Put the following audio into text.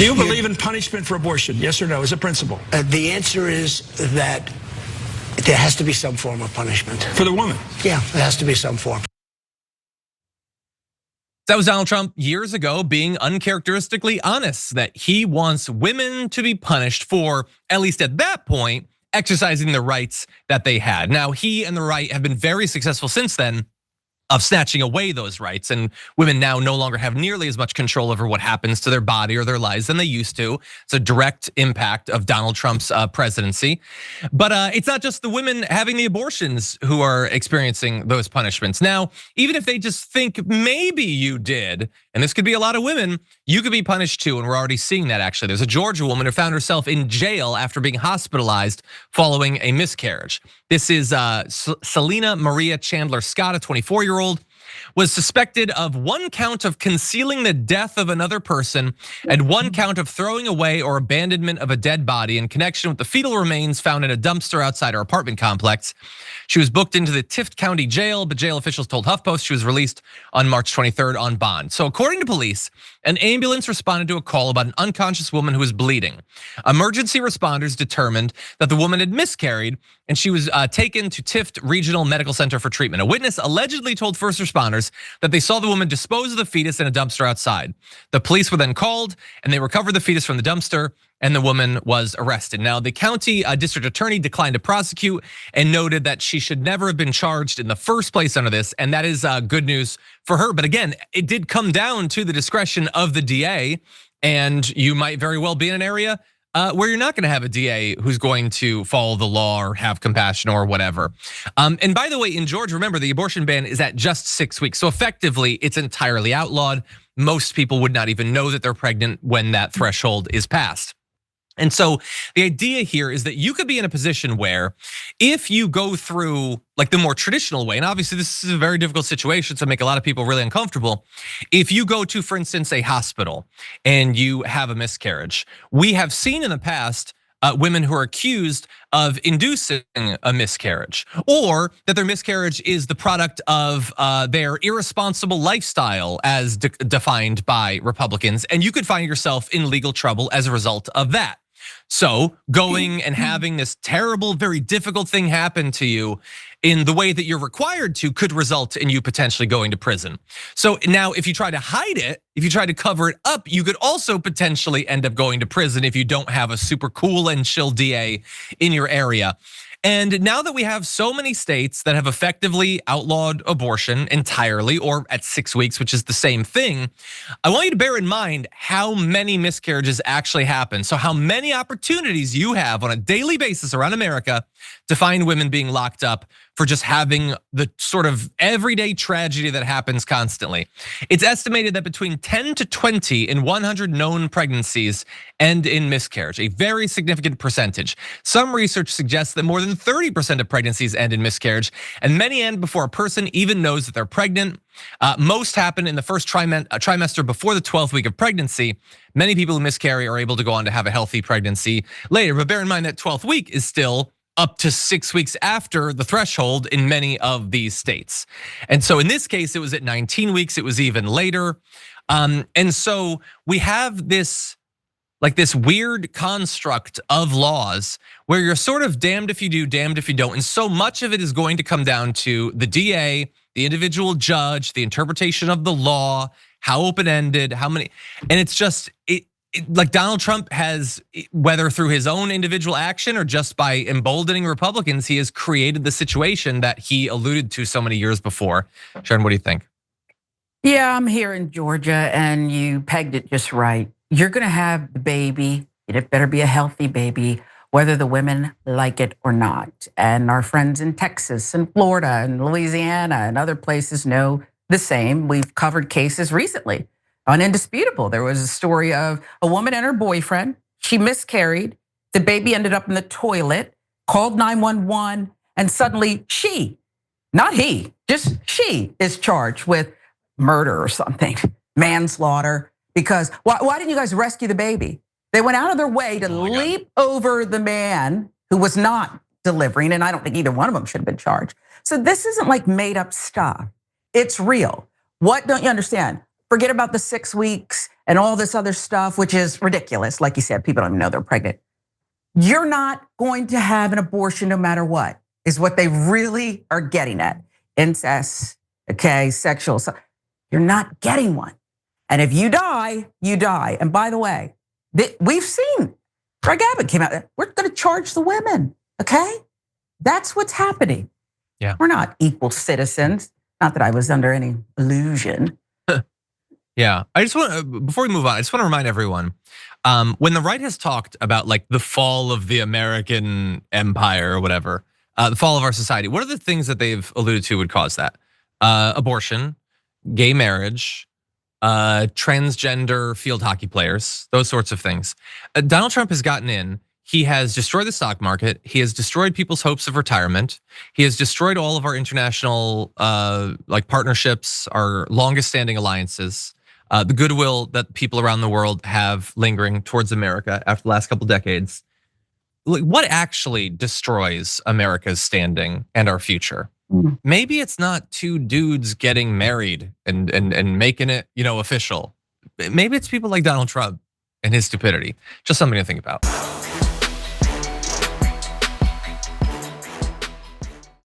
Do you believe in punishment for abortion? Yes or no, as a principle? The answer is that there has to be some form of punishment. For the woman? Yeah, there has to be some form. That was Donald Trump years ago being uncharacteristically honest that he wants women to be punished for, at least at that point, exercising the rights that they had. Now, he and the right have been very successful since then of snatching away those rights, and women now no longer have nearly as much control over what happens to their body or their lives than they used to. It's a direct impact of Donald Trump's presidency. But it's not just the women having the abortions who are experiencing those punishments. Now, even if they just think maybe you did, and this could be a lot of women, you could be punished too, and we're already seeing that actually. There's a Georgia woman who found herself in jail after being hospitalized following a miscarriage. This is Selena Maria Chandler-Scott, a 24-year-old, was suspected of one count of concealing the death of another person and one count of throwing away or abandonment of a dead body in connection with the fetal remains found in a dumpster outside her apartment complex. She was booked into the Tift County Jail, but jail officials told HuffPost she was released on March 23rd on bond. So according to police, an ambulance responded to a call about an unconscious woman who was bleeding. Emergency responders determined that the woman had miscarried and she was taken to Tift Regional Medical Center for treatment. A witness allegedly told first responders that they saw the woman dispose of the fetus in a dumpster outside. The police were then called and they recovered the fetus from the dumpster and the woman was arrested. Now, the county district attorney declined to prosecute and noted that she should never have been charged in the first place under this, and that is good news for her. But again, it did come down to the discretion of the DA, and you might very well be in an area where you're not gonna have a DA who's going to follow the law or have compassion or whatever. And by the way, in Georgia, remember the abortion ban is at just 6 weeks. So effectively, it's entirely outlawed. Most people would not even know that they're pregnant when that threshold is passed. And so the idea here is that you could be in a position where if you go through like the more traditional way, and obviously this is a very difficult situation to make a lot of people really uncomfortable. If you go to, for instance, a hospital and you have a miscarriage, we have seen in the past women who are accused of inducing a miscarriage, or that their miscarriage is the product of their irresponsible lifestyle as defined by Republicans, and you could find yourself in legal trouble as a result of that. So going and having this terrible, very difficult thing happen to you in the way that you're required to could result in you potentially going to prison. So now if you try to hide it, if you try to cover it up, you could also potentially end up going to prison if you don't have a super cool and chill DA in your area. And now that we have so many states that have effectively outlawed abortion entirely or at 6 weeks, which is the same thing, I want you to bear in mind how many miscarriages actually happen. So how many opportunities you have on a daily basis around America to find women being locked up for just having the sort of everyday tragedy that happens constantly. It's estimated that between 10 to 20 in 100 known pregnancies end in miscarriage, a very significant percentage. Some research suggests that more than 30% of pregnancies end in miscarriage, and many end before a person even knows that they're pregnant. Most happen in the first trimester before the 12th week of pregnancy. Many people who miscarry are able to go on to have a healthy pregnancy later, but bear in mind that 12th week is still up to 6 weeks after the threshold in many of these states. And so in this case, it was at 19 weeks, it was even later. And so we have this like this weird construct of laws where you're sort of damned if you do, damned if you don't. And so much of it is going to come down to the DA, the individual judge, the interpretation of the law, how open-ended, how many, and it's just, like Donald Trump has, whether through his own individual action or just by emboldening Republicans, he has created the situation that he alluded to so many years before. Sharon, what do you think? Yeah, I'm here in Georgia and you pegged it just right. You're gonna have the baby, and it better be a healthy baby, whether the women like it or not. And our friends in Texas and Florida and Louisiana and other places know the same. We've covered cases recently on Indisputable. There was a story of a woman and her boyfriend. She miscarried. The baby ended up in the toilet, called 911, and suddenly she, not he, just she is charged with murder or something, manslaughter. Because why didn't you guys rescue the baby? They went out of their way to leap over the man who was not delivering, and I don't think either one of them should have been charged. So this isn't like made up stuff. It's real. What don't you understand? Forget about the 6 weeks and all this other stuff, which is ridiculous. Like you said, people don't even know they're pregnant. You're not going to have an abortion no matter what, is what they really are getting at. Incest, okay, sexual. You're not getting one. And if you die, you die. And by the way, we've seen, Greg Abbott came out, we're gonna charge the women, okay? That's what's happening. Yeah. We're not equal citizens. Not that I was under any illusion. Yeah, I just want, before we move on, I just want to remind everyone, when the right has talked about like the fall of the American empire or whatever, the fall of our society, what are the things that they've alluded to would cause that? Abortion, gay marriage, transgender field hockey players, those sorts of things. Donald Trump has gotten in. He has destroyed the stock market. He has destroyed people's hopes of retirement. He has destroyed all of our international like partnerships, our longest standing alliances, the goodwill that people around the world have lingering towards America after the last couple decades. What actually destroys America's standing and our future? Maybe it's not two dudes getting married and making it, official. Maybe it's people like Donald Trump and his stupidity. Just something to think about.